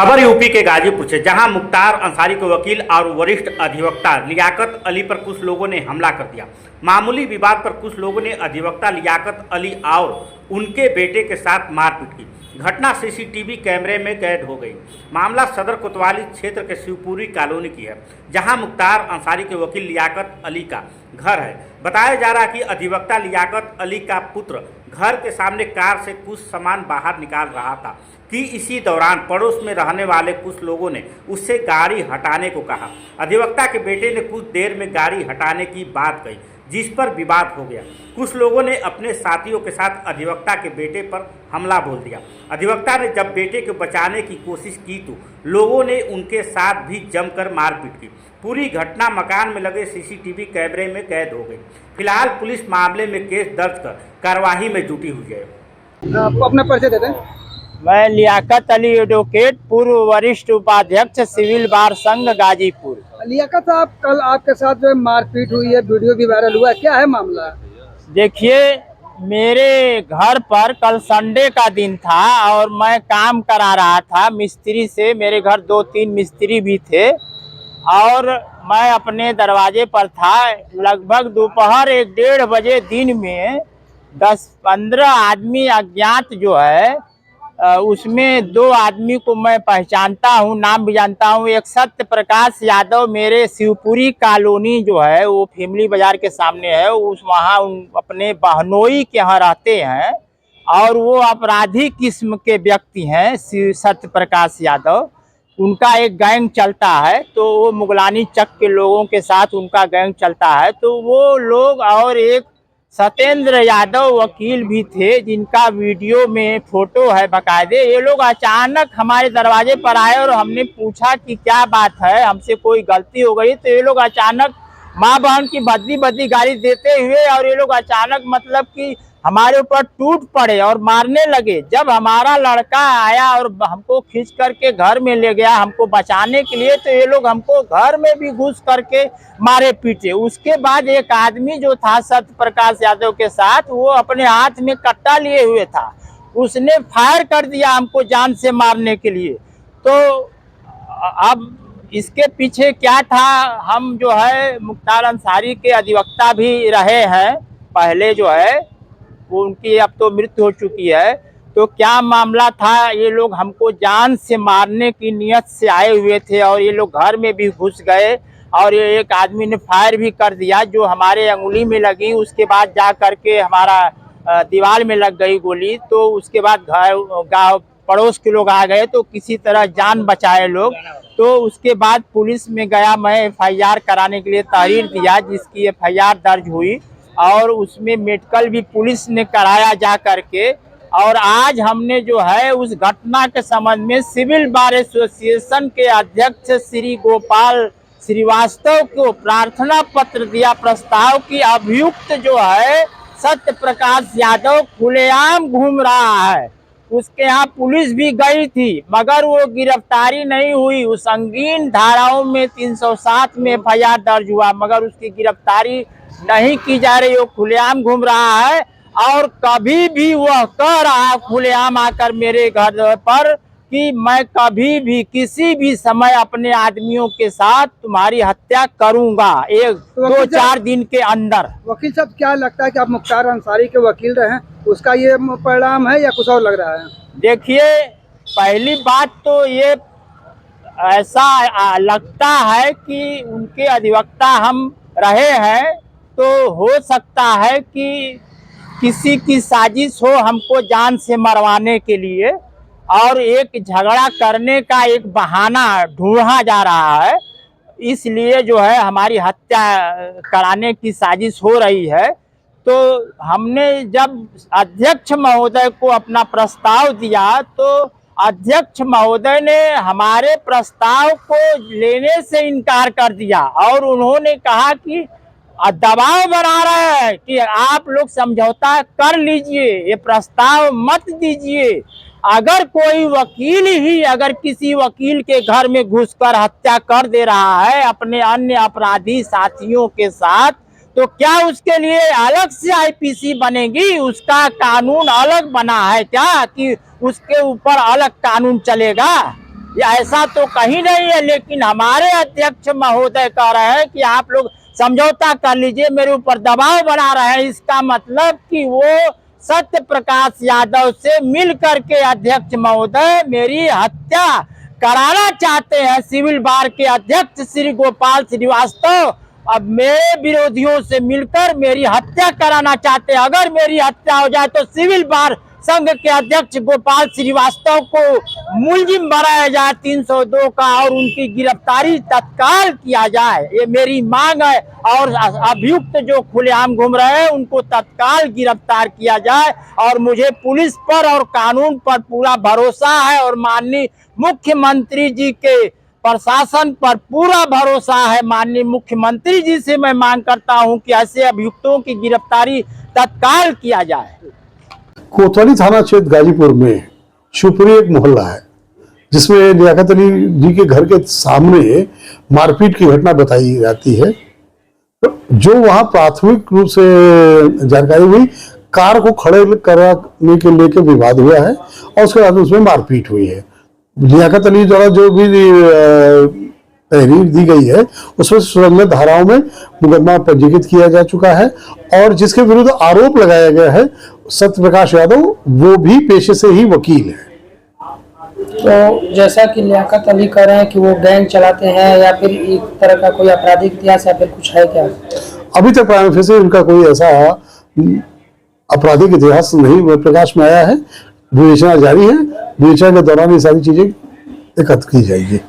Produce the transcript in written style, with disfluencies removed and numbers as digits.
खबर यूपी के गाजीपुर से, जहां मुख्तार अंसारी के वकील और वरिष्ठ अधिवक्ता लियाकत अली पर कुछ लोगों ने हमला कर दिया। मामूली विवाद पर कुछ लोगों ने अधिवक्ता लियाकत अली और उनके बेटे के साथ मारपीट की। घटना सीसीटीवी कैमरे में कैद हो गई। मामला सदर कोतवाली क्षेत्र के शिवपुरी कॉलोनी की है, जहां मुख्तार अंसारी के वकील लियाकत अली का घर है। बताया जा रहा है कि अधिवक्ता लियाकत अली का पुत्र घर के सामने कार से कुछ सामान बाहर निकाल रहा था कि इसी दौरान पड़ोस में रहने वाले कुछ लोगों ने उससे गाड़ी हटाने को कहा। अधिवक्ता के बेटे ने कुछ देर में गाड़ी हटाने की बात कही, जिस पर विवाद हो गया। कुछ लोगों ने अपने साथियों के साथ अधिवक्ता के बेटे पर हमला बोल दिया। अधिवक्ता ने जब बेटे को बचाने की कोशिश की तो लोगों ने उनके साथ भी जमकर मारपीट की। पूरी घटना मकान में लगे सीसीटीवी कैमरे में कैद हो गई। फिलहाल पुलिस मामले में केस दर्ज कर कार्यवाही में जुटी हुई है। आपको अपना परिचय दे दें। मैं लियाकत अली एडवोकेट, पूर्व वरिष्ठ उपाध्यक्ष सिविल बार संघ गाजीपुर। लियाकत साहब, कल आपके साथ जो मारपीट हुई है, वीडियो भी वायरल हुआ है, क्या है मामला? देखिए, मेरे घर पर कल संडे का दिन था और मैं काम करा रहा था मिस्त्री से। मेरे घर 2-3 मिस्त्री भी थे और मैं अपने दरवाजे पर था। लगभग दोपहर 1-1:30 बजे दिन में 10-15 आदमी अज्ञात जो है, उसमें 2 आदमी को मैं पहचानता हूँ, नाम भी जानता हूँ। एक सत्य प्रकाश यादव, मेरे शिवपुरी कॉलोनी जो है वो फैमिली बाजार के सामने है, उस वहाँ अपने बहनोई के यहाँ रहते हैं और वो अपराधी किस्म के व्यक्ति हैं। सत्य प्रकाश यादव, उनका एक गैंग चलता है, तो वो मुगलानी चक के लोगों के साथ उनका गैंग चलता है। तो वो लोग और एक सत्येंद्र यादव वकील भी थे, जिनका वीडियो में फोटो है बकायदे। ये लोग अचानक हमारे दरवाजे पर आए और हमने पूछा कि क्या बात है, हमसे कोई गलती हो गई। तो ये लोग अचानक माँ बहन की बदली बदली गाली देते हुए और ये लोग अचानक मतलब कि हमारे ऊपर टूट पड़े और मारने लगे। जब हमारा लड़का आया और हमको खींच करके घर में ले गया हमको बचाने के लिए, तो ये लोग हमको घर में भी घुस करके मारे पीटे। उसके बाद एक आदमी जो था सत्य प्रकाश यादव के साथ, वो अपने हाथ में कट्टा लिए हुए था, उसने फायर कर दिया हमको जान से मारने के लिए। तो अब इसके पीछे क्या था, हम जो है मुख्तार अंसारी के अधिवक्ता भी रहे हैं पहले, जो है वो उनकी अब तो मृत्यु हो चुकी है। तो क्या मामला था, ये लोग हमको जान से मारने की नियत से आए हुए थे और ये लोग घर में भी घुस गए और ये एक आदमी ने फायर भी कर दिया जो हमारे अंगुली में लगी। उसके बाद जा करके हमारा दीवार में लग गई गोली। तो उसके बाद गाँव पड़ोस के लोग आ गए तो किसी तरह जान बचाए लोग। तो उसके बाद पुलिस में गया मैं, FIR कराने के लिए तहरीर दिया, जिसकी FIR दर्ज हुई और उसमें मेडिकल भी पुलिस ने कराया जा करके। और आज हमने जो है उस घटना के संबंध में सिविल बार एसोसिएशन के अध्यक्ष श्री गोपाल श्रीवास्तव को प्रार्थना पत्र दिया प्रस्ताव की अभियुक्त जो है सत्य प्रकाश यादव खुलेआम घूम रहा है। उसके यहाँ पुलिस भी गई थी मगर वो गिरफ्तारी नहीं हुई। उस संगीन धाराओं में 307 में FIR दर्ज हुआ मगर उसकी गिरफ्तारी नहीं की जा रही। वो खुलेआम घूम रहा है और कभी भी वह कह रहा खुलेआम आकर मेरे घर पर कि मैं कभी भी किसी भी समय अपने आदमियों के साथ तुम्हारी हत्या करूंगा, 1-2-4 दिन के अंदर। वकील साहब, क्या लगता है कि आप मुख्तार अंसारी के वकील रहे हैं, उसका ये परिणाम है या कुछ और लग रहा है? देखिए, पहली बात तो ये ऐसा लगता है कि उनके अधिवक्ता हम रहे हैं, तो हो सकता है कि किसी की साजिश हो हमको जान से मरवाने के लिए और एक झगड़ा करने का एक बहाना ढूंढा जा रहा है। इसलिए जो है हमारी हत्या कराने की साजिश हो रही है। तो हमने जब अध्यक्ष महोदय को अपना प्रस्ताव दिया तो अध्यक्ष महोदय ने हमारे प्रस्ताव को लेने से इनकार कर दिया और उन्होंने कहा कि दबाव बना रहे हैं कि आप लोग समझौता कर लीजिए, ये प्रस्ताव मत दीजिए। अगर कोई वकील ही अगर किसी वकील के घर में घुसकर हत्या कर दे रहा है अपने अन्य अपराधी साथियों के साथ, तो क्या उसके लिए अलग से IPC बनेगी? उसका कानून अलग बना है क्या कि उसके ऊपर अलग कानून चलेगा? ऐसा तो कहीं नहीं है, लेकिन हमारे अध्यक्ष महोदय कह रहे हैं कि आप लोग समझौता कर लीजिए, मेरे ऊपर दबाव बना रहे हैं। इसका मतलब कि वो सत्य प्रकाश यादव से मिल करके अध्यक्ष महोदय मेरी हत्या कराना चाहते हैं। सिविल बार के अध्यक्ष श्री गोपाल श्रीवास्तव अब मेरे विरोधियों से मिलकर मेरी हत्या कराना चाहते हैं। अगर मेरी हत्या हो जाए तो सिविल बार संघ के अध्यक्ष गोपाल श्रीवास्तव को मुलजिम बनाया जाए 302 का और उनकी गिरफ्तारी तत्काल किया जाए, ये मेरी मांग है। और अभियुक्त जो खुलेआम घूम रहे हैं उनको तत्काल गिरफ्तार किया जाए। और मुझे पुलिस पर और कानून पर पूरा भरोसा है और माननीय मुख्यमंत्री जी के प्रशासन पर पूरा भरोसा है। माननीय मुख्यमंत्री जी से मैं मांग करता हूं कि ऐसे अभियुक्तों की गिरफ्तारी तत्काल किया जाए। कोतवाली थाना क्षेत्र गाजीपुर में शिवपुरी एक मोहल्ला है जिसमें लियाकत अली जी के घर के सामने मारपीट की घटना बताई जाती है। जो वहां प्राथमिक रूप से जानकारी हुई, कार को खड़े कराने के लेकर विवाद हुआ है और उसके बाद उसमें मारपीट हुई है। लियाकत अली द्वारा जो भी तहरीर दी गई है उसमें संबंधित धाराओं में मुकदमा पंजीकृत किया जा चुका है और जिसके विरुद्ध आरोप लगाया गया है सत्य प्रकाश यादव, वो भी पेशे से ही वकील है। तो जैसा कि लियाकत अली कह रहे हैं कि वो गैंग चलाते हैं या फिर एक तरह का कोई आपराधिक इतिहास या फिर कुछ है क्या? अभी तक प्राइम से उनका कोई ऐसा आपराधिक इतिहास नहीं प्रकाश में आया है। विवेचना जारी है, विवेचना के दौरान ये सारी चीजें एकत्र की जाएगी।